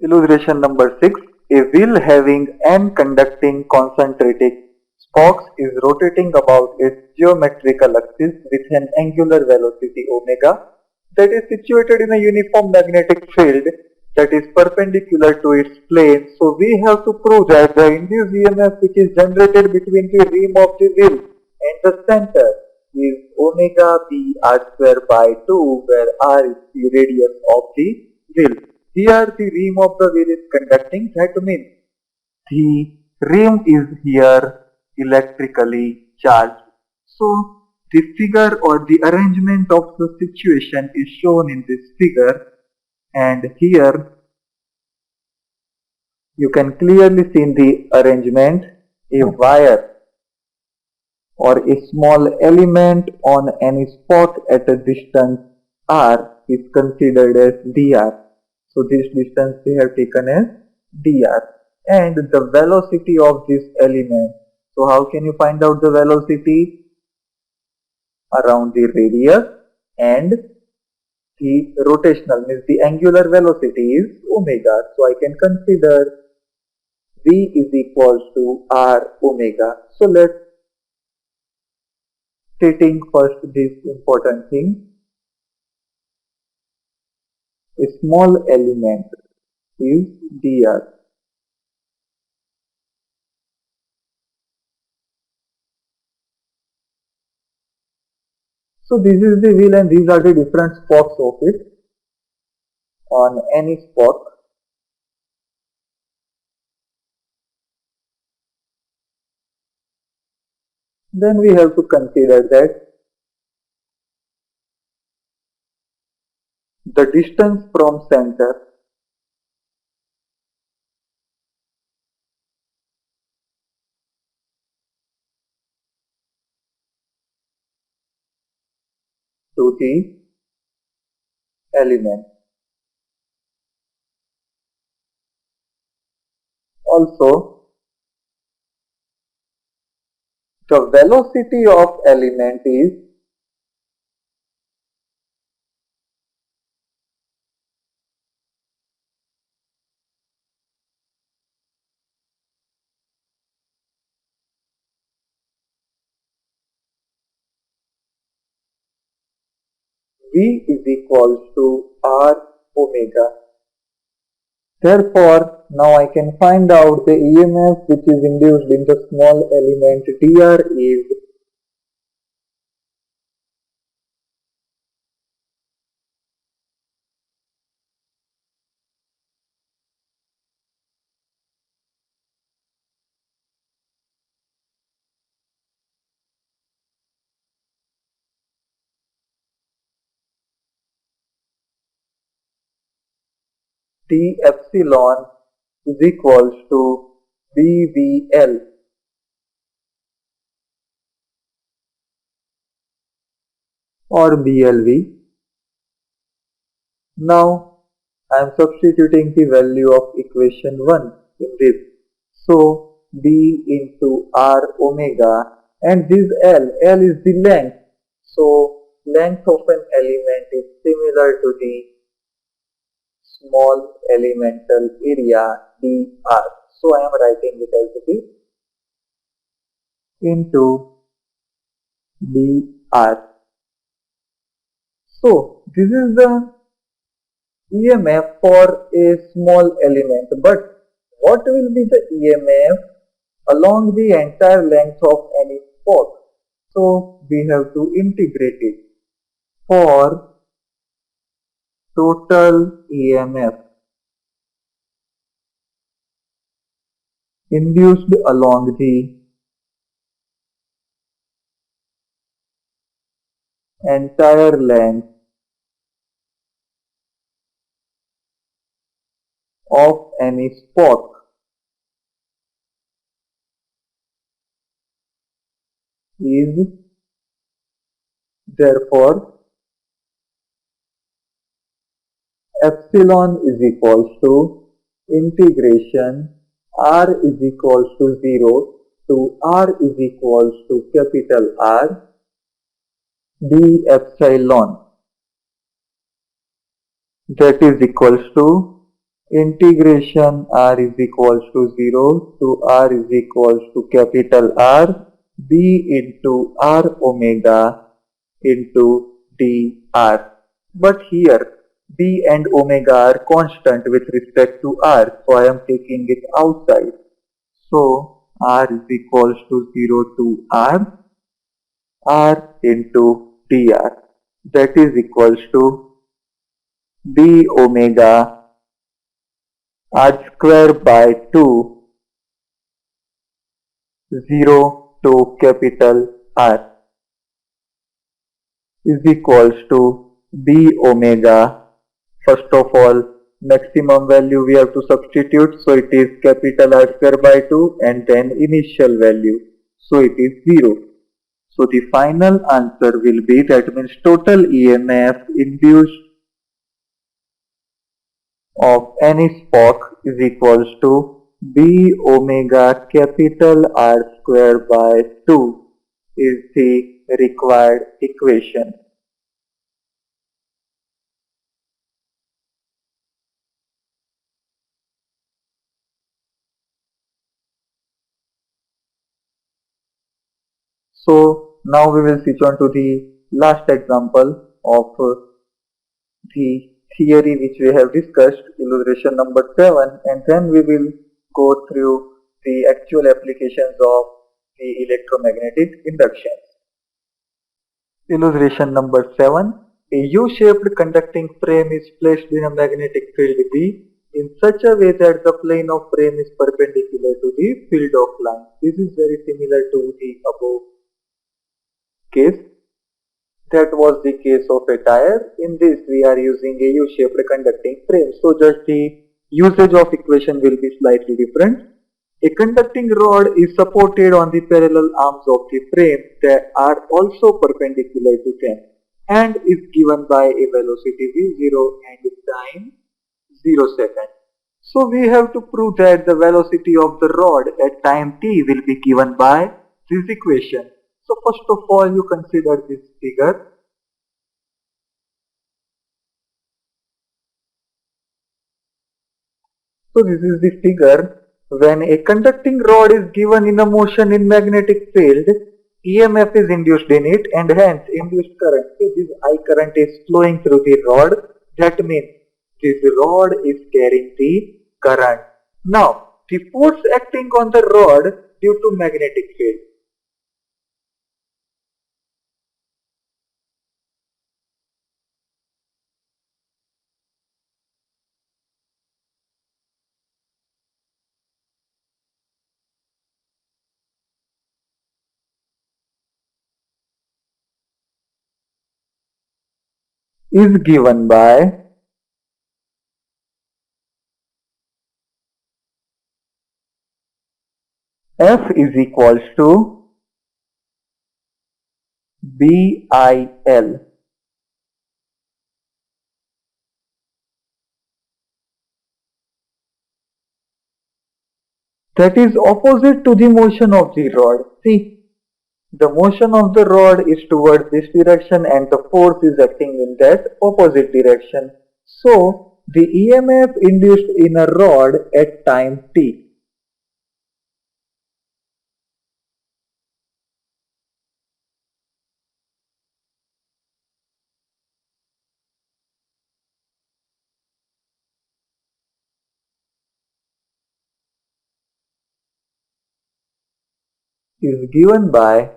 Illustration number 6. A wheel having n conducting concentric spokes is rotating about its geometrical axis with an angular velocity omega that is situated in a uniform magnetic field that is perpendicular to its plane. So we have to prove that the induced EMF which is generated between the rim of the wheel and the center is omega b r square by 2, where r is the radius of the wheel. Here the rim of the wheel is conducting, that means the rim is here electrically charged. So the figure or the arrangement of the situation is shown in this figure, and here you can clearly see in the arrangement a wire or a small element on any spot at a distance r is considered as dr. So this distance we have taken as dr, and the velocity of this element. So how can you find out the velocity? Around the radius, and the rotational means the angular velocity is omega. So I can consider v is equals to r omega. So let's stating first this important thing. A small element is dr. So this is the wheel and these are the different spokes of it. On any spoke, then we have to consider that the distance from center to the element. Also, the velocity of element is v is equals to r omega. Therefore, now I can find out the EMF which is induced in the small element dr is d epsilon is equals to BVL or BLV. Now I am substituting the value of equation 1 in this. So B into R omega, and this L is the length. So length of an element is similar to the small elemental area dr. So I am writing it as it is into dr. So this is the EMF for a small element, but what will be the EMF along the entire length of any spot? So we have to integrate it. For total EMF induced along the entire length of any spot is therefore epsilon is equals to integration r is equals to 0 to r is equals to capital R d epsilon, that is equals to integration r is equals to 0 to r is equals to capital R b into r omega into dr. But here b and omega are constant with respect to r, so I am taking it outside. So r is equals to 0 to r into dr, that is equals to d omega r square by 2 0 to capital R is equals to b omega. First of all, maximum value we have to substitute, so it is capital R square by 2 and then initial value, so it is 0. So the final answer will be, that means total EMF induced of any spoke is equals to b omega capital R square by 2 is the required equation. So now we will switch on to the last example of the theory which we have discussed, illustration number 7, and then we will go through the actual applications of the electromagnetic inductions. Illustration number 7. A U-shaped conducting frame is placed in a magnetic field B in such a way that the plane of frame is perpendicular to the field of line. This is very similar to the above case. That was the case of a tire. In this we are using a U-shaped conducting frame. So just the usage of equation will be slightly different. A conducting rod is supported on the parallel arms of the frame that are also perpendicular to them and is given by a velocity v0 and time 0 seconds. So we have to prove that the velocity of the rod at time t will be given by this equation. So first of all, you consider this figure. So this is the figure. When a conducting rod is given in a motion in magnetic field, EMF is induced in it and hence induced current. So this I current is flowing through the rod. That means this rod is carrying the current. Now, the force acting on the rod due to magnetic field. Is given by F is equals to BIL. That is opposite to the motion of the rod. See, the motion of the rod is towards this direction and the force is acting in that opposite direction. So, the EMF induced in a rod at time t is given by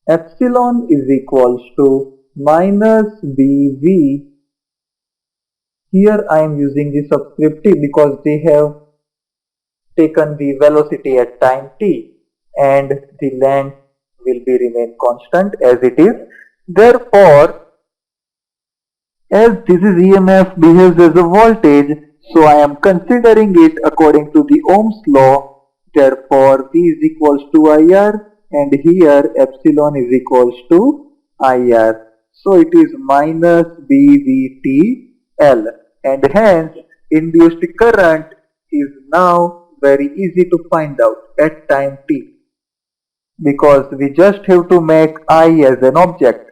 epsilon is equals to minus BV. Here I am using the subscript t because they have taken the velocity at time t and the length will be remain constant as it is. Therefore, as this is EMF behaves as a voltage, so I am considering it according to the Ohm's law. Therefore, V is equals to IR and here epsilon is equals to IR. So it is minus BVTL and hence induced current is now very easy to find out at time t. because we just have to make I as an object.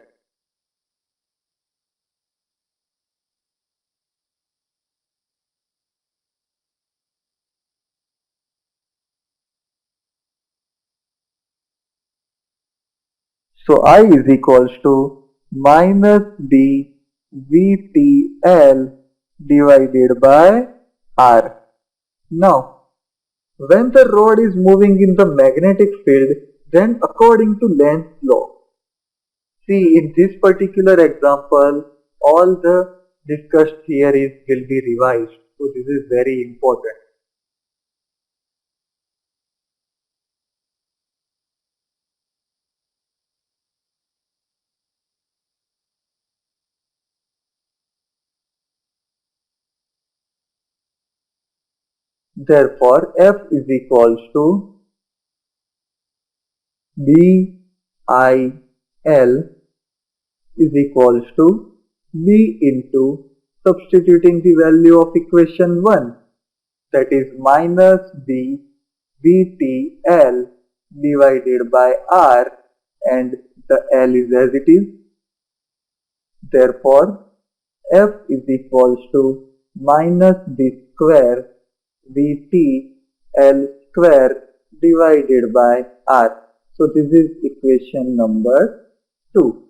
So I is equals to minus d VTL divided by R. Now, when the rod is moving in the magnetic field, then according to Lenz's law, see in this particular example, all the discussed theories will be revised. So this is very important. Therefore, F is equals to B I L is equals to V into substituting the value of equation 1, that is minus B VTL divided by R, and the L is as it is. Therefore, F is equals to minus B square VTL square divided by R. So this is equation number 2.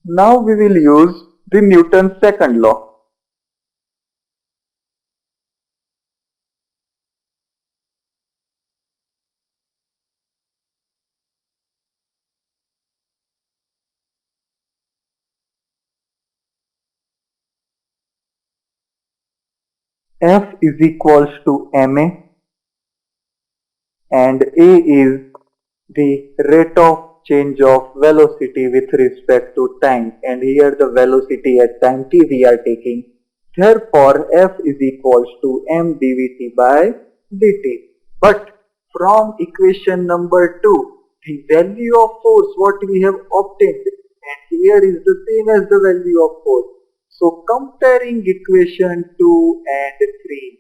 Now we will use the Newton's second law. F is equals to ma, and a is the rate of change of velocity with respect to time, and here the velocity at time t we are taking. Therefore, F is equals to m dvt by dt. But from equation number 2, the value of force what we have obtained, and here is the same as the value of force. So comparing equation 2 and 3,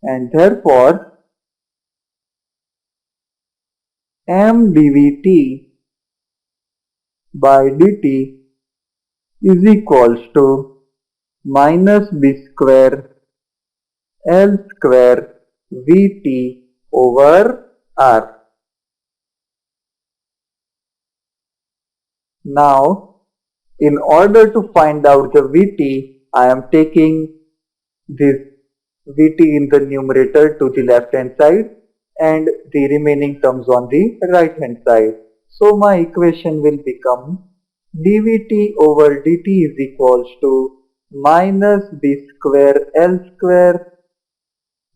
and therefore m dvt by dt is equals to minus b square L square Vt over R. Now, in order to find out the Vt, I am taking this Vt in the numerator to the left hand side and the remaining terms on the right hand side. So my equation will become dVt over dt is equals to minus b square L square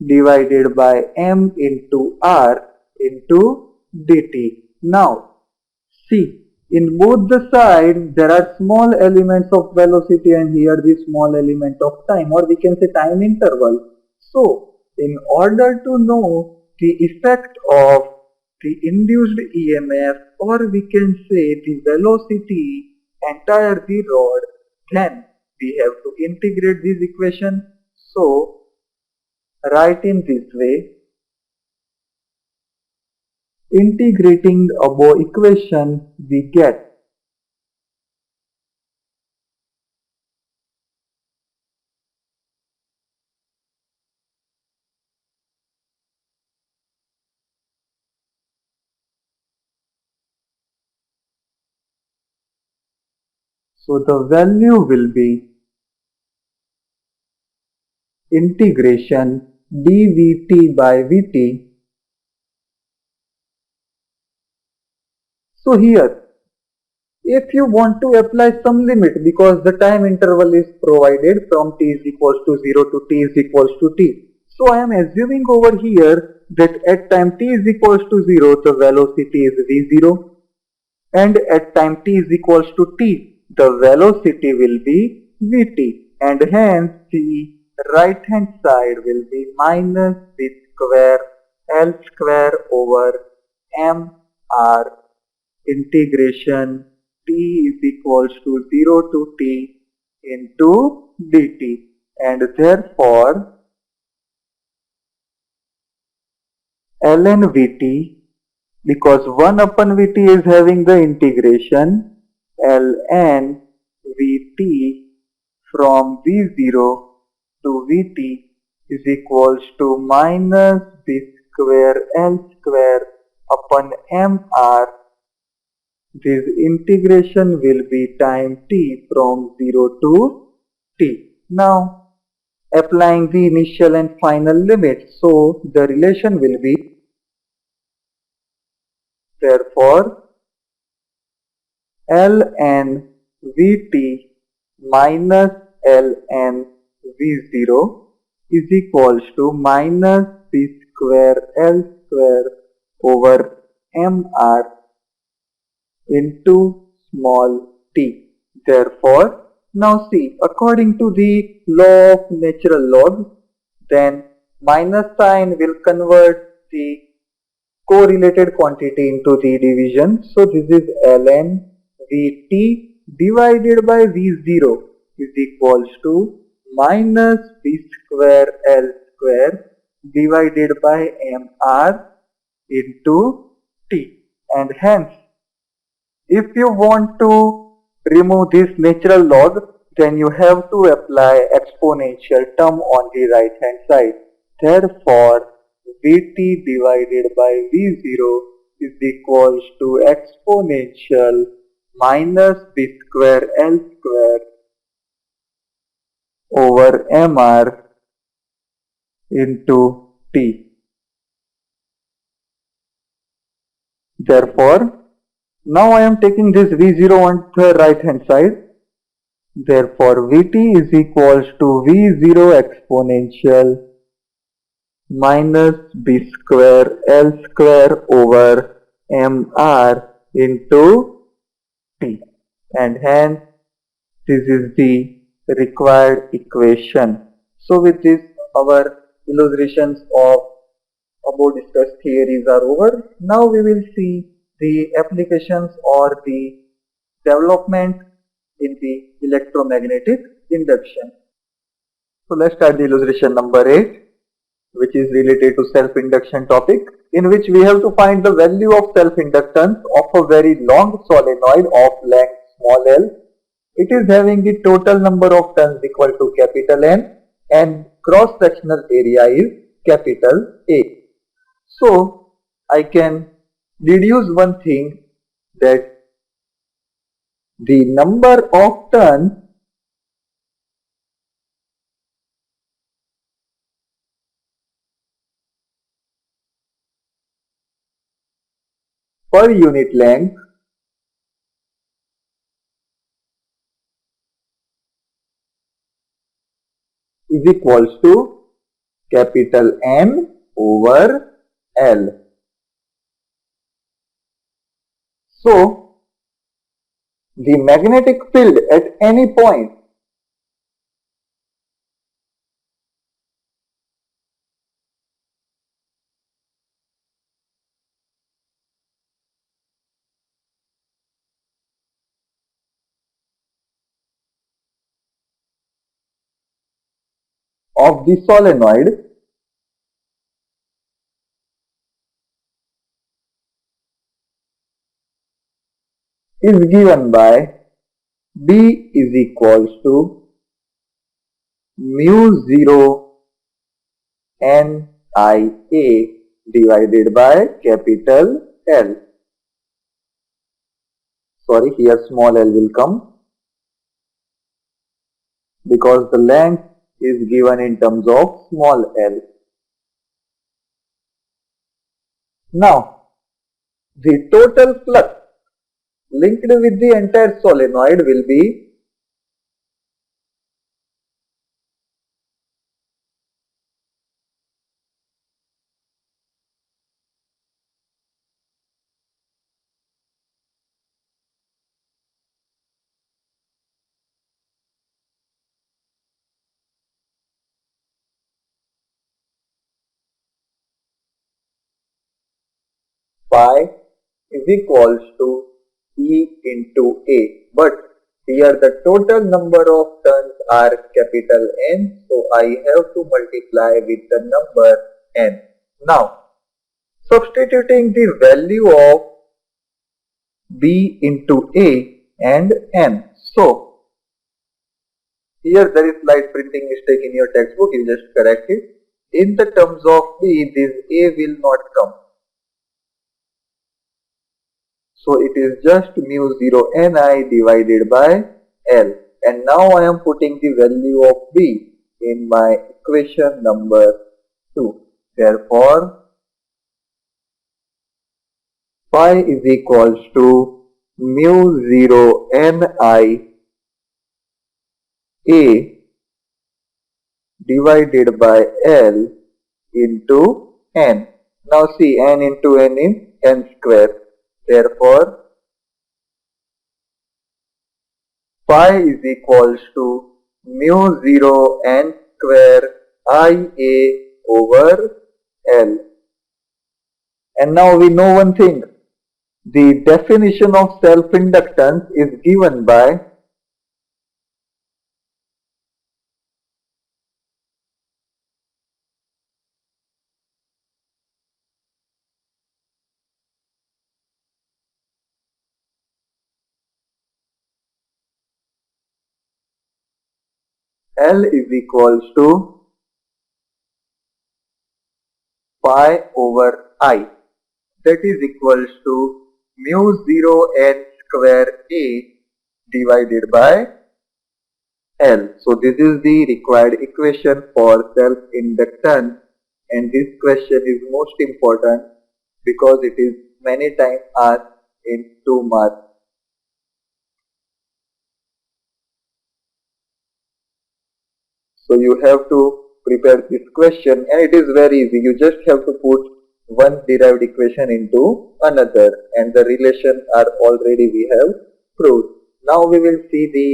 divided by m into r into dt. Now, see, in both the sides there are small elements of velocity and here the small element of time, or we can say time interval. So, in order to know the effect of the induced EMF, or we can say the velocity entire the rod, then we have to integrate this equation. So, write in this way, integrating the above equation we get so the value will be integration dVt by Vt. So here, if you want to apply some limit, because the time interval is provided from t is equals to 0 to t is equals to t. So I am assuming over here that at time t is equals to 0, the velocity is v0, and at time t is equals to t, the velocity will be vt, and hence the right hand side will be minus b square L square over m r integration t is equals to 0 to t into dt, and therefore ln Vt, because 1 upon Vt is having the integration ln Vt from V0 to Vt is equals to minus b square L square upon mr. This integration will be time t from 0 to t. Now applying the initial and final limits, so the relation will be, therefore ln Vt minus ln V0 is equals to minus b square L square over mr into small t. Therefore, now see, according to the law of natural logs, then minus sign will convert the correlated quantity into the division. So this is ln Vt divided by V0 is equals to minus b square L square divided by mr into t, and hence if you want to remove this natural log, then you have to apply exponential term on the right hand side. Therefore, Vt divided by V0 is equals to exponential minus b square L square over mr into t. Therefore, now I am taking this V0 on the right hand side. Therefore, Vt is equals to V0 exponential minus b square L square over mr into t, and hence this is the required equation. So with this, our illustrations of above discussed theories are over. Now we will see the applications or the development in the electromagnetic induction. So let's start the illustration number 8, which is related to self-induction topic, in which we have to find the value of self-inductance of a very long solenoid of length small l. It is having the total number of turns equal to capital N and cross-sectional area is capital A. So I can deduce one thing, that the number of turns per unit length is equals to capital N over L. So the magnetic field at any point of the solenoid is given by B is equals to mu 0 NIA divided by capital L. Sorry, here small l will come because the length is given in terms of small l. Now, the total flux linked with the entire solenoid will be phi is equals to E into A. But here the total number of turns are capital N, so I have to multiply with the number N. Now, substituting the value of B into A and N. So, here there is slight printing mistake in your textbook, you just correct it. In the terms of B, this A will not come. So it is just mu 0 Ni divided by L. And now I am putting the value of B in my equation number 2. Therefore, phi is equals to mu 0 Ni A divided by L into N. Now see, N into N is N square. Therefore, phi is equals to mu 0 N square Ia over L. And now we know one thing. The definition of self-inductance is given by L is equals to pi over I. That is equals to mu 0 N square A divided by L. So this is the required equation for self-inductance, and this question is most important because it is many times asked in 2 marks. So you have to prepare this question, and it is very easy. You just have to put one derived equation into another, and the relation are already we have proved. Now we will see the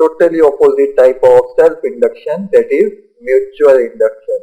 totally opposite type of self-induction, that is mutual induction.